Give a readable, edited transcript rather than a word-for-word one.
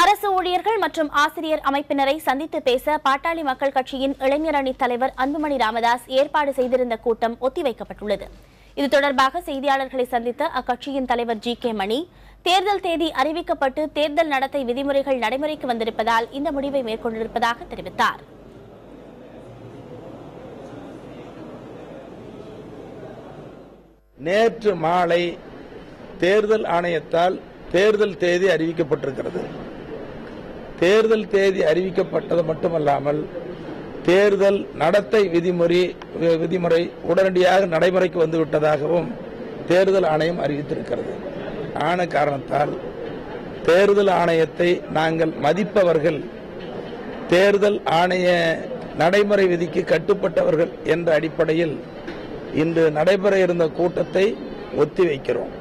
அரசு ஊழியர்கள் மற்றும் ஆசிரியர் அமைப்பினரை சந்தித்து பேச பாட்டாளி மக்கள் கட்சியின் இளைஞர் அணி தலைவர் அன்புமணி ராமதாஸ் ஏற்பாடு செய்திருந்த கூட்டம் ஒத்திவைக்கப்பட்டுள்ளது. இது தொடர்பாக செய்தியாளர்களை சந்தித்த அக்கட்சியின் தலைவர் ஜி.கே. மணி, தேர்தல் தேதி அறிவிக்கப்பட்டு தேர்தல் நடத்தை விதிமுறைகள் நடைமுறைக்கு வந்திருப்பதால் இந்த முடிவை மேற்கொண்டிருப்பதாக தெரிவித்தார். நேற்று மாலை தேர்தல் ஆணையத்தால் தேர்தல் தேதி அறிவிக்கப்பட்டிருக்கிறது. தேர்தல் தேதி அறிவிக்கப்பட்டது மட்டுமல்லாமல் தேர்தல் நடத்தை விதிமுறை உடனடியாக நடைமுறைக்கு வந்துவிட்டதாகவும் தேர்தல் ஆணையம் அறிவித்திருக்கிறது. ஆன காரணத்தால் தேர்தல் ஆணையத்தை நாங்கள் மதிப்பவர்கள், தேர்தல் ஆணைய நடைமுறை விதிக்கு கட்டுப்பட்டவர்கள் என்ற அடிப்படையில் இன்று நடைபெற இருந்த கூட்டத்தை ஒத்திவைக்கிறோம்.